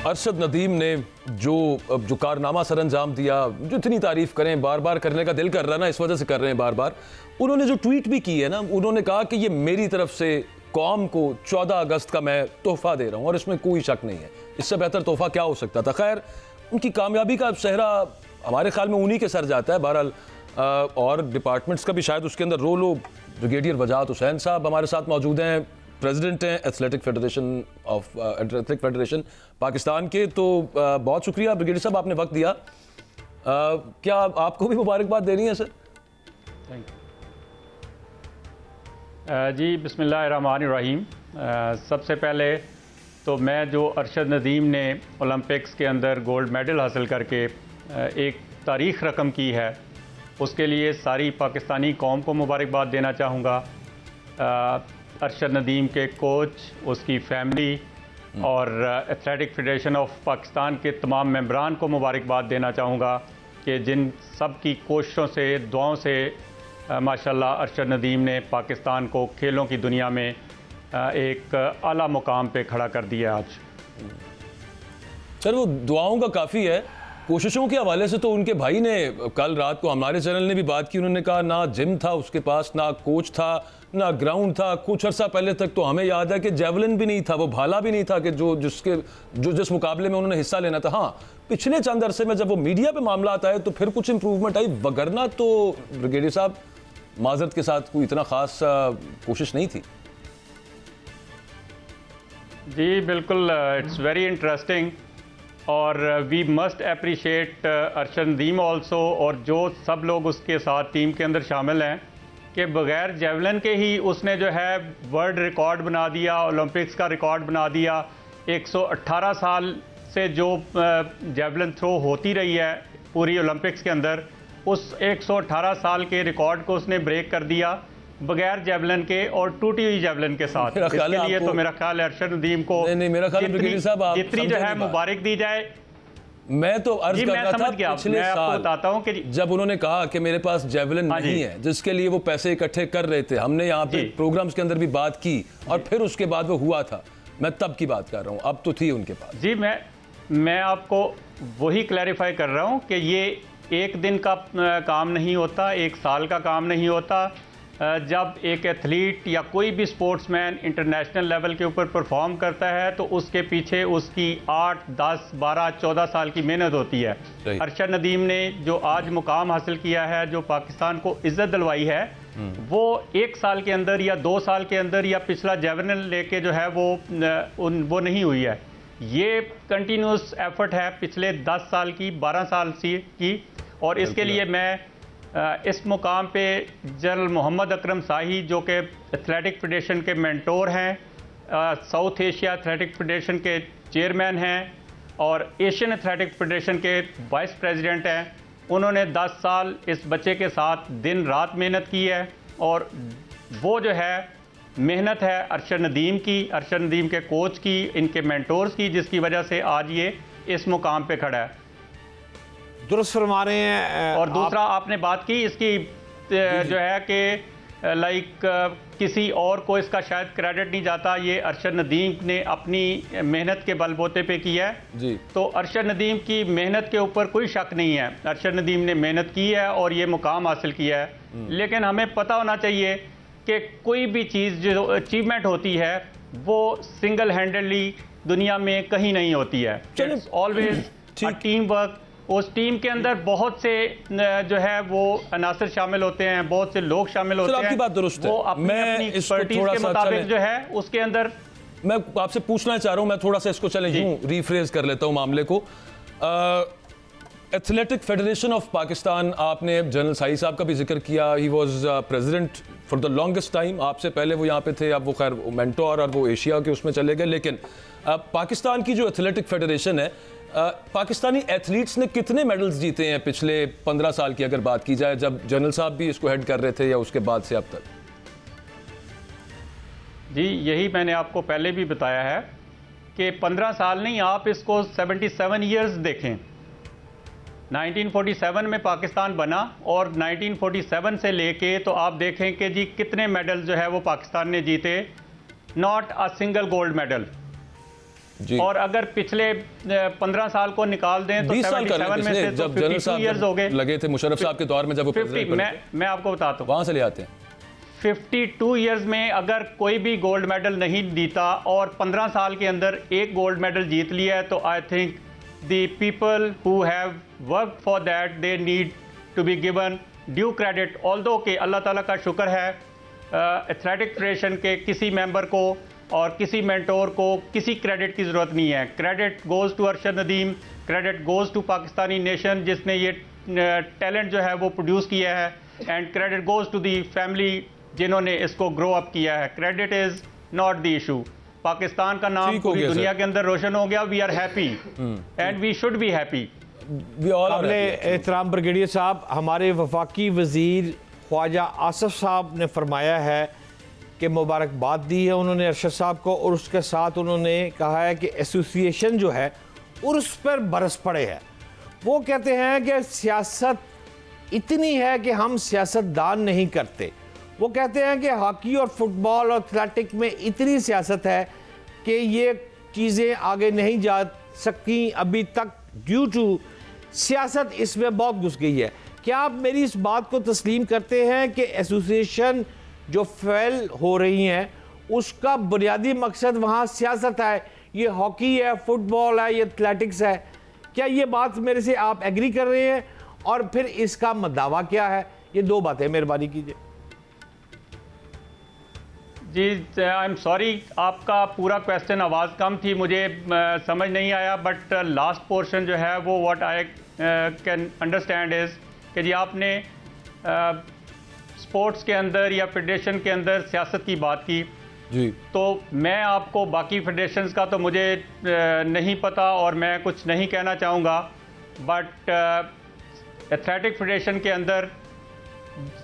अरशद नदीम ने जो कारनामा सर अंजाम दिया, जो इतनी तारीफ करें, बार बार करने का दिल कर रहा है ना, इस वजह से कर रहे हैं बार बार। उन्होंने जो ट्वीट भी की है ना, उन्होंने कहा कि ये मेरी तरफ से कौम को 14 अगस्त का मैं तोहफा दे रहा हूँ और इसमें कोई शक नहीं है। इससे बेहतर तोहफा क्या हो सकता था। खैर, उनकी कामयाबी का सेहरा हमारे ख्याल में उन्हीं के सर जाता है। बहरहाल और डिपार्टमेंट्स का भी शायद उसके अंदर रोल हो। ब्रिगेडियर वजाहत हुसैन साहब हमारे साथ मौजूद हैं, प्रेसिडेंट हैं एथलेटिक फेडरेशन पाकिस्तान के। तो बहुत शुक्रिया ब्रिगेडियर साहब, आपने वक्त दिया। क्या आपको भी मुबारकबाद देनी है सर? थैंक यू जी। बिस्मिल्लाहिर्रहमानिर्रहीम। सबसे पहले तो मैं जो अरशद नदीम ने ओलंपिक्स के अंदर गोल्ड मेडल हासिल करके एक तारीख़ रकम की है, उसके लिए सारी पाकिस्तानी कौम को मुबारकबाद देना चाहूँगा। अरशद नदीम के कोच, उसकी फैमिली और एथलेटिक फेडरेशन ऑफ पाकिस्तान के तमाम मेंबरान को मुबारकबाद देना चाहूँगा कि जिन सब की कोशिशों से, दुआओं से माशाल्लाह अरशद नदीम ने पाकिस्तान को खेलों की दुनिया में एक आला मुकाम पे खड़ा कर दिया आज। सर, वो दुआओं का काफ़ी है। कोशिशों के हवाले से तो उनके भाई ने कल रात को हमारे चैनल ने भी बात की। उन्होंने कहा ना जिम था उसके पास, ना कोच था, ना ग्राउंड था। कुछ अर्सा पहले तक तो हमें याद है कि जेवलिन भी नहीं था, वो भाला भी नहीं था कि जिस मुकाबले में उन्होंने हिस्सा लेना था। हाँ, पिछले चंद अरसे में जब वो मीडिया पे मामला आता है तो फिर कुछ इंप्रूवमेंट आई, वगरना तो ब्रिगेडियर साहब माजरत के साथ कोई इतना खास कोशिश नहीं थी। जी बिल्कुल, इट्स वेरी इंटरेस्टिंग और we must appreciate Arshad Nadeem also और जो सब लोग उसके साथ टीम के अंदर शामिल हैं कि बग़ैर जेवलिन के ही उसने जो है वर्ल्ड रिकॉर्ड बना दिया, ओलंपिक्स का रिकॉर्ड बना दिया। 118 साल से जो जेवलिन थ्रो होती रही है पूरी ओलंपिक्स के अंदर, उस 118 साल के रिकॉर्ड को उसने ब्रेक कर दिया बगैर जेवलिन के और टूटी हुई जेवलिन के साथ। इसके लिए तो मेरा ख्याल है अरशद नदीम को जितनी जो है मुबारक दी जाए। मैं तो अर्ज कर रहा था पिछले साल बताता हूं कि जब उन्होंने कहा कि मेरे पास जेवलिन नहीं है, जिसके लिए वो पैसे इकट्ठे कर रहे थे, हमने यहाँ पे प्रोग्राम्स के अंदर भी बात की और फिर उसके बाद वो हुआ था। मैं तब की बात कर रहा हूँ, अब तो थी उनके पास। जी, मैं आपको वही क्लैरिफाई कर रहा हूँ कि ये एक दिन का काम नहीं होता, एक साल का काम नहीं होता। जब एक एथलीट या कोई भी स्पोर्ट्समैन इंटरनेशनल लेवल के ऊपर परफॉर्म करता है तो उसके पीछे उसकी 8, 10, 12, 14 साल की मेहनत होती है। अरशद नदीम ने जो आज मुकाम हासिल किया है, जो पाकिस्तान को इज्जत दिलवाई है, वो 1 साल के अंदर या 2 साल के अंदर या पिछला जेवलिन लेके जो है वो नहीं हुई है। ये कंटिन्यूस एफर्ट है पिछले 10 साल की, 12 साल की। और इसके लिए मैं इस मुकाम पे जनरल मोहम्मद अकरम शाही, जो कि एथलेटिक फेडरेशन के मेंटोर हैं, साउथ एशिया एथलेटिक फेडरेशन के चेयरमैन हैं और एशियन एथलेटिक फेडरेशन के वाइस प्रेसिडेंट हैं, उन्होंने 10 साल इस बच्चे के साथ दिन रात मेहनत की है। और वो जो है मेहनत है अरशद नदीम की, अरशद नदीम के कोच की, इनके मेंटोर्स की, जिसकी वजह से आज ये इस मुकाम पे खड़ा है। दुरुस्त फरमा रहे हैं। और दूसरा आपने बात की इसकी जो है कि किसी और को इसका शायद क्रेडिट नहीं जाता, ये अरशद नदीम ने अपनी मेहनत के बलबूते पे किया है जी। तो अरशद नदीम की मेहनत के ऊपर कोई शक नहीं है। अरशद नदीम ने मेहनत की है और ये मुकाम हासिल किया है। लेकिन हमें पता होना चाहिए कि कोई भी चीज़ जो अचीवमेंट होती है वो सिंगल हैंडेडली दुनिया में कहीं नहीं होती है। It's always team work. उस टीम के अंदर बहुत से जो है वो अनासर शामिल होते हैं, बहुत से लोग शामिल होते हैं। आपकी बात दुरुस्त है। वो अपनी एक्सपर्टीज के मुताबिक जो है उसके अंदर। मैं आपसे पूछना चाह रहा हूं, मैं थोड़ा सा इसको चले यूं रिफ्रेज कर लेता हूं मामले को। एथलेटिक फेडरेशन ऑफ पाकिस्तान, आपने जनरल शाही साहब का भी जिक्र किया। He was president for the longest time. आपसे पहले वो यहाँ पे थे, अब वो खैर मेंटोर और वो एशिया के उसमें चले गए। लेकिन पाकिस्तान की जो एथलेटिक फेडरेशन है, पाकिस्तानी एथलीट्स ने कितने मेडल्स जीते हैं पिछले 15 साल की अगर बात की जाए, जब जनरल साहब भी इसको हेड कर रहे थे या उसके बाद से अब तक? जी, यही मैंने आपको पहले भी बताया है कि 15 साल नहीं, आप इसको 77 ईयर्स देखें। 1947 में पाकिस्तान बना और 1947 से लेके तो आप देखें कि जी कितने मेडल जो है वो पाकिस्तान ने जीते। Not a single gold medal. और अगर पिछले 15 साल को निकाल दें तो 20 साल कर रहे में से जब जनरल साहब लगे थे मुशर्रफ साहब के दौर में, जब वो 50, मैं आपको बताता हूँ वहां से ले आते हैं 52 ईयर्स में अगर कोई भी गोल्ड मेडल नहीं जीता और 15 साल के अंदर एक गोल्ड मेडल जीत लिया है, तो I think the people who have worked for that they need to be given due credit. Although कि अल्लाह ताला का शुक्र है एथलेटिक फेडरेशन के किसी मेंबर को और किसी मेंटोर को किसी क्रेडिट की ज़रूरत नहीं है। Credit goes to Arshad Nadeem, credit goes to Pakistani nation जिसने ये टैलेंट जो है वो प्रोड्यूस किया है, and credit goes to the family जिन्होंने इसको ग्रो अप किया है। Credit is not the issue. Pakistan का नाम पूरी दुनिया के अंदर रोशन हो गया। We are happy and we should be happy. एहतराम ब्रिगेडियर साहब, हमारे वफाकी वज़ीर ख्वाजा आसिफ साहब ने फरमाया है कि मुबारकबाद दी है उन्होंने अरशद साहब को, और उसके साथ उन्होंने कहा है कि एसोसिएशन जो है उस पर बरस पड़े है। वो कहते हैं कि सियासत इतनी है कि हम सियासतदान नहीं करते। वो कहते हैं कि हॉकी और फुटबॉल और एथलेटिक में इतनी सियासत है कि ये चीज़ें आगे नहीं जा सकती अभी तक, ड्यू टू सियासत इसमें बहुत घुस गई है। क्या आप मेरी इस बात को तस्लीम करते हैं कि एसोसिएशन जो फेल हो रही हैं उसका बुनियादी मकसद वहाँ सियासत है? ये हॉकी है, फुटबॉल है, ये एथलेटिक्स है। क्या ये बात मेरे से आप एग्री कर रहे हैं? और फिर इसका मदावा क्या है? ये दो बातें मेहरबानी कीजिए। जी आई एम सॉरी, आपका पूरा क्वेश्चन आवाज़ कम थी, मुझे समझ नहीं आया, बट लास्ट पोर्शन जो है वो what I can understand is कि जी आपने स्पोर्ट्स के अंदर या फेडरेशन के अंदर सियासत की बात की जी। तो मैं आपको बाकी फेडरेशंस का तो मुझे नहीं पता और मैं कुछ नहीं कहना चाहूँगा, बट एथलेटिक फेडरेशन के अंदर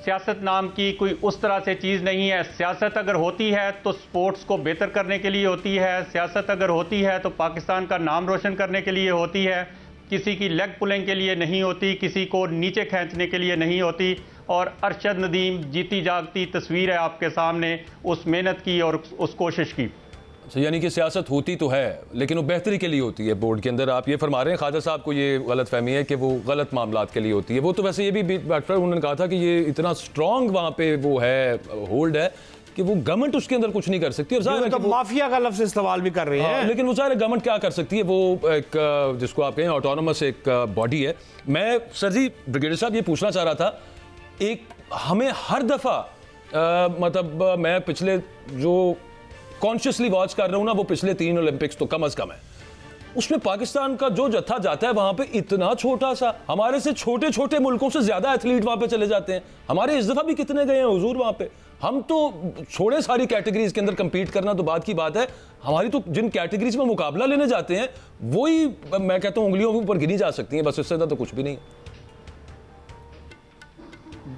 सियासत नाम की कोई उस तरह से चीज़ नहीं है। सियासत अगर होती है तो स्पोर्ट्स को बेहतर करने के लिए होती है। सियासत अगर होती है तो पाकिस्तान का नाम रोशन करने के लिए होती है। किसी की लेग पुलिंग के लिए नहीं होती, किसी को नीचे खींचने के लिए नहीं होती। और अरशद नदीम जीती जागती तस्वीर है आपके सामने उस मेहनत की और उस कोशिश की। अच्छा, यानी कि सियासत होती तो है लेकिन वो बेहतरी के लिए होती है बोर्ड के अंदर। आप ये फरमा रहे हैं ख्वाजा साहब को ये गलत फहमी है कि वो गलत मामलात के लिए होती है। वो तो वैसे ये भी उन्होंने कहा था कि ये इतना स्ट्रॉन्ग वहाँ पे वो है, होल्ड है कि वो गवर्नमेंट उसके अंदर कुछ नहीं कर सकती। और तो माफिया का लफ्ज़ इस्तेमाल भी कर रहे हैं। लेकिन वो सारे गवर्नमेंट क्या कर सकती है? वो एक जिसको आप कहें ऑटोनोमस एक बॉडी है। मैं सर जी ब्रिगेडियर साहब ये पूछना चाह रहा था, एक हमें हर दफ़ा मतलब मैं पिछले जो कॉन्शियसली वॉच कर रहा हूँ ना, वो पिछले 3 ओलंपिक्स तो कम अज़ कम है, उसमें पाकिस्तान का जो जत्था जाता है वहाँ पे इतना छोटा सा, हमारे से छोटे छोटे मुल्कों से ज़्यादा एथलीट वहाँ पे चले जाते हैं। हमारे इस दफ़ा भी कितने गए हैं हुजूर वहाँ पे? हम तो छोड़े सारी कैटेगरीज के अंदर कम्पीट करना तो बात की बात है, हमारी तो जिन कैटेगरीज में मुकाबला लेने जाते हैं वही मैं कहता हूँ उंगलियों के ऊपर गिनी जा सकती हैं, बस इससे ज़्यादा तो कुछ भी नहीं है।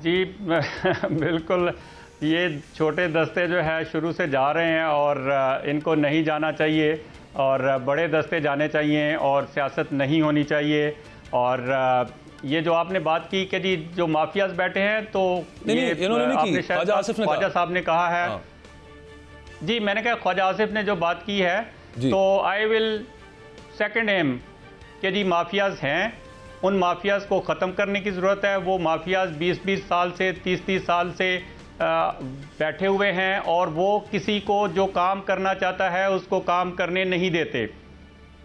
जी बिल्कुल, ये छोटे दस्ते जो है शुरू से जा रहे हैं और इनको नहीं जाना चाहिए और बड़े दस्ते जाने चाहिए और सियासत नहीं होनी चाहिए। और ये जो आपने बात की कि जी जो माफियाज बैठे हैं, तो ये आपने शायद ख्वाजा साहब ने कहा है। हाँ। जी मैंने कहा ख्वाजा आसिफ ने जो बात की है, तो आई विल सेकंड हिम कि जी माफियाज हैं, उन माफियाज को ख़त्म करने की ज़रूरत है। वो माफियाज 20-20 साल से 30-30 साल से बैठे हुए हैं और वो किसी को जो काम करना चाहता है उसको काम करने नहीं देते।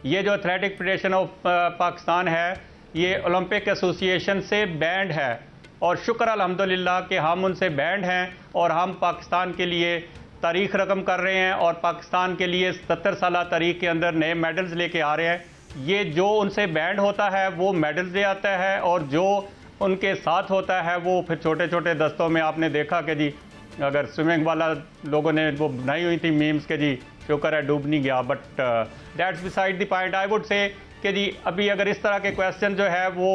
ये जो एथलेटिक फेडरेशन ऑफ पाकिस्तान है, ये ओलंपिक एसोसिएशन से बैंड है और शुक्र अल्हम्दुलिल्लाह कि हम उनसे बैंड हैं और हम पाकिस्तान के लिए तारीख रकम कर रहे हैं और पाकिस्तान के लिए 70 साल तारीख के अंदर नए मेडल्स लेके आ रहे हैं। ये जो उनसे बैंड होता है वो मेडल्स ले आता है और जो उनके साथ होता है वो फिर छोटे छोटे दस्तों में आपने देखा कि जी अगर स्विमिंग वाला लोगों ने वो बनाई हुई थी मीम्स के जी शुक्र है डूब नहीं गया, but that's beside the point. I would say कि जी अभी अगर इस तरह के क्वेश्चन जो है वो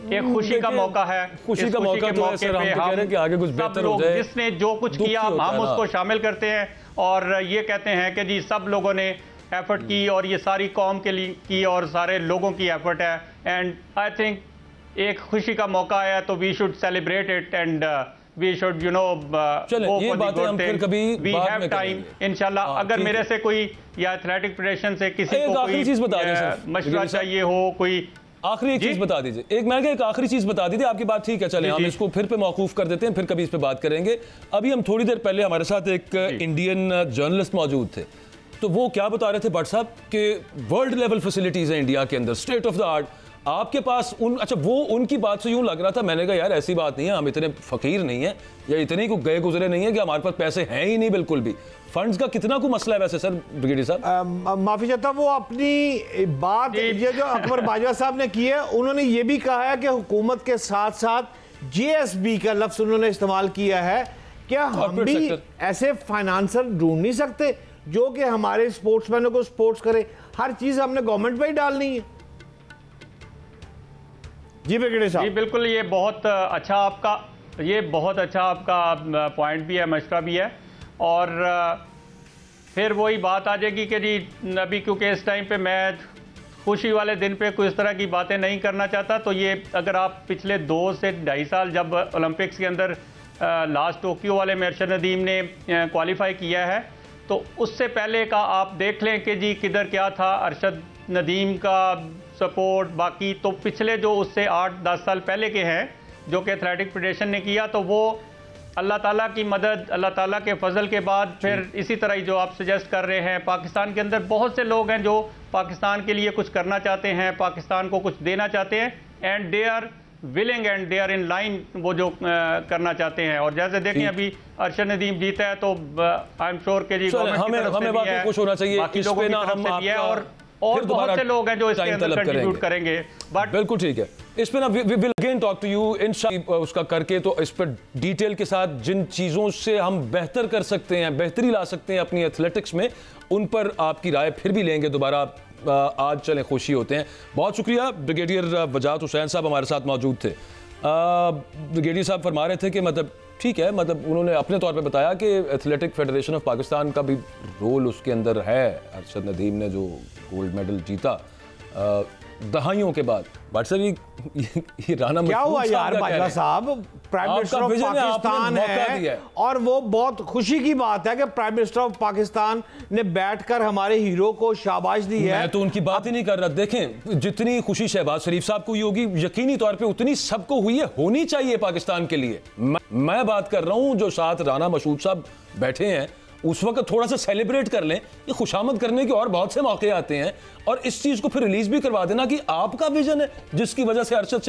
एक खुशी का मौका है, खुशी का मौका तो है सर, हम तो कह रहे हैं कि आगे कुछ बेहतर हो जाए। जिसने जो कुछ किया हम उसको शामिल करते हैं और ये कहते हैं कि जी सब लोगों ने एफर्ट की और ये सारी कौम के लिए की और सारे लोगों की एफर्ट है। एंड आई थिंक एक खुशी का मौका आया तो we should celebrate it and we should चलें, ये बातें हम फिर कभी बाद में टाइम इंशाल्लाह। अगर मेरे से कोई या एथलेटिक फेडरेशन से किसी को कोई मशवरा चाहिए हो, कोई आखिरी एक चीज बता दीजिए। एक आखिरी चीज बता दीजिए। आपकी बात ठीक है, चलें हम इसको फिर पे मौकूफ कर देते हैं, फिर कभी इस पे बात करेंगे। अभी हम थोड़ी देर पहले हमारे साथ एक इंडियन जर्नलिस्ट मौजूद थे, तो वो क्या बता रहे थे भट्ट साहब कि वर्ल्ड लेवल फैसिलिटीज हैं इंडिया के अंदर, स्टेट ऑफ द आर्ट। आपके पास अच्छा, वो उनकी बात से यूं लग रहा था, मैंने कहा यार ऐसी बात नहीं है, हम इतने फकीर नहीं है या इतने को गए गुजरे नहीं है कि हमारे पास पैसे हैं ही नहीं बिल्कुल भी। फंड्स का कितना को मसला है वैसे सर ब्रिगेडियर साहब? माफी चाहता हूं, वो अपनी बात ये जो अकबर बाजवा साहब ने की है, उन्होंने ये भी कहा है कि हुकूमत के साथ साथ JSB का लफ्ज उन्होंने इस्तेमाल किया है। क्या हम भी ऐसे फाइनेंसर ढूंढ नहीं सकते जो कि हमारे स्पोर्ट्समैनों को स्पोर्ट्स करे? हर चीज हमने गवर्नमेंट पे ही डालनी है। जी ब्रिगेडियर साहब। जी बिल्कुल, ये बहुत अच्छा आपका पॉइंट भी है, मशवरा भी है। और फिर वही बात आ जाएगी कि जी अभी क्योंकि इस टाइम पे मैं खुशी वाले दिन पे कोई इस तरह की बातें नहीं करना चाहता। तो ये अगर आप पिछले 2 से 2.5 साल जब ओलंपिक्स के अंदर लास्ट टोक्यो वाले में अरशद नदीम ने क्वालिफाई किया है, तो उससे पहले का आप देख लें कि जी किधर क्या था अरशद नदीम का सपोर्ट बाकी। तो पिछले जो उससे 8-10 साल पहले के हैं जो कि एथलेटिक फेडरेशन ने किया, तो वो अल्लाह ताला की मदद, अल्लाह ताला के फजल के बाद फिर इसी तरह ही जो आप सजेस्ट कर रहे हैं, पाकिस्तान के अंदर बहुत से लोग हैं जो पाकिस्तान के लिए कुछ करना चाहते हैं, पाकिस्तान को कुछ देना चाहते हैं, and they are willing and they are in line, वो जो करना चाहते हैं। और जैसे देखें अभी अरशद नदीम जीता है, तो आई एम श्योर के जी हमें बात कुछ होना चाहिए, बाकी लोगों की तरफ से भी है, और बहुत से लोग हैं जो इसके अंदर कंट्रीब्यूट करेंगे। बट बिल्कुल ठीक है, इस पे ना we will again talk to you इंशाल्लाह उसका करके, तो इस पर डिटेल के साथ जिन चीज़ों से हम बेहतर कर सकते हैं, बेहतरी ला सकते हैं अपनी एथलेटिक्स में, उन पर आपकी राय फिर भी लेंगे दोबारा। आज चलें खुशी होते हैं। बहुत शुक्रिया। ब्रिगेडियर वजाहत हुसैन साहब हमारे साथ मौजूद थे। ब्रिगेडियर साहब फरमा रहे थे कि मतलब ठीक है, मतलब उन्होंने अपने तौर पे बताया कि एथलेटिक फेडरेशन ऑफ पाकिस्तान का भी रोल उसके अंदर है। अरशद नदीम ने जो गोल्ड मेडल जीता दहाइयों के बाद, बट सर ये राना क्या हुआ यार बाजवा साहब, प्राइम मिनिस्टर ऑफ पाकिस्तान है, और वो बहुत खुशी की बात है कि प्राइम मिनिस्टर ऑफ पाकिस्तान ने बैठकर हमारे हीरो को शाबाश दी है। मैं तो उनकी बात ही नहीं कर रहा। देखें, जितनी खुशी शहबाज शरीफ साहब को होगी यकीनी तौर पे उतनी सबको हुई है, होनी चाहिए पाकिस्तान के लिए। मैं बात कर रहा हूं जो साथ राना मसूद साहब बैठे हैं, उस वक्त थोड़ा सा सेलिब्रेट कर लें। ये खुशामद करने के और बहुत से मौके आते हैं, और इस चीज को फिर रिलीज भी करवा देना कि आपका विजन है जिसकी वजह से अरशद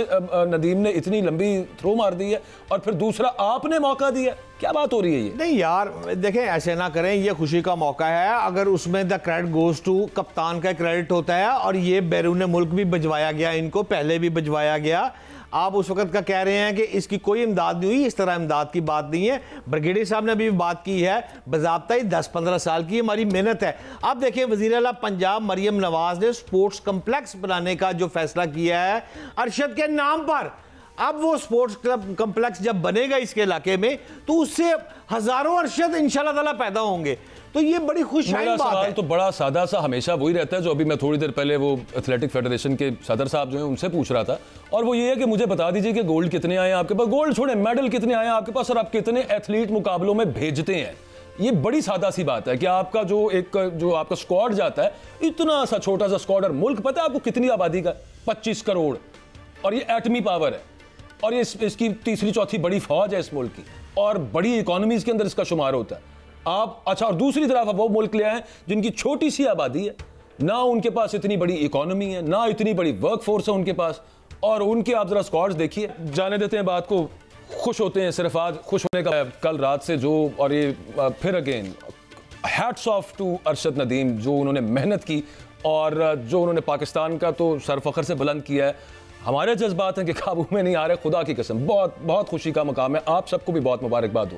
नदीम ने इतनी लंबी थ्रो मार दी है, और फिर दूसरा आपने मौका दिया। क्या बात हो रही है ये? नहीं यार देखें, ऐसे ना करें, ये खुशी का मौका है। अगर उसमें द क्रेडिट गोज टू कप्तान का क्रेडिट होता है, और ये बैरून मुल्क भी भिजवाया गया, इनको पहले भी भिजवाया गया। आप उस वक्त का कह रहे हैं कि इसकी कोई इमदाद नहीं हुई, इस तरह इमदाद की बात नहीं है। ब्रिगेडियर साहब ने अभी बात की है, बाज़ाब्ता ही 10-15 साल की हमारी मेहनत है। अब देखिए, वज़ीर आला पंजाब मरियम नवाज ने स्पोर्ट्स कम्प्लेक्स बनाने का जो फैसला किया है अरशद के नाम पर। अब वो स्पोर्ट्स क्लब कम्प्लेक्स जब बनेगा इसके इलाके में, तो उससे हजारों अरशद इंशाल्लाह ताला पैदा होंगे। तो ये बड़ी खुशहाल बात है। तो बड़ा सादा सा हमेशा वही रहता है जो अभी मैं थोड़ी देर पहले वो एथलेटिक फेडरेशन के सदर साहब जो हैं उनसे पूछ रहा था, और वो ये है कि मुझे बता दीजिए कि गोल्ड कितने आए आपके पास, गोल्ड छोड़े मेडल कितने आए आपके पास, और आप कितने एथलीट मुकाबलों में भेजते हैं। ये बड़ी सादा सी बात है कि आपका जो आपका स्क्वाड जाता है, इतना सा छोटा सा स्क्वाड, और मुल्क पता है आपको कितनी आबादी का? 25 करोड़, और ये एटमी पावर है, और ये इसकी तीसरी चौथी बड़ी फौज है इस मुल्क की, और बड़ी इकोनॉमीज के अंदर इसका शुमार होता है। आप अच्छा, और दूसरी तरफ वो मुल्क ले आए जिनकी छोटी सी आबादी है, ना उनके पास इतनी बड़ी इकोनॉमी है, ना इतनी बड़ी वर्क फोर्स है उनके पास, और उनके आप जरा स्क्वाड्स देखिए। जाने देते हैं बात को, खुश होते हैं सिर्फ आज खुश होने का कल रात से जो, और ये फिर again hats off to Arshad Nadeem, जो उन्होंने मेहनत की और जो उन्होंने पाकिस्तान का तो सर फखर से बुलंद किया है। हमारे जज्बात हैं कि काबू में नहीं आ रहे, खुदा की कसम बहुत बहुत खुशी का मकाम है। आप सबको भी बहुत मुबारकबाद हो।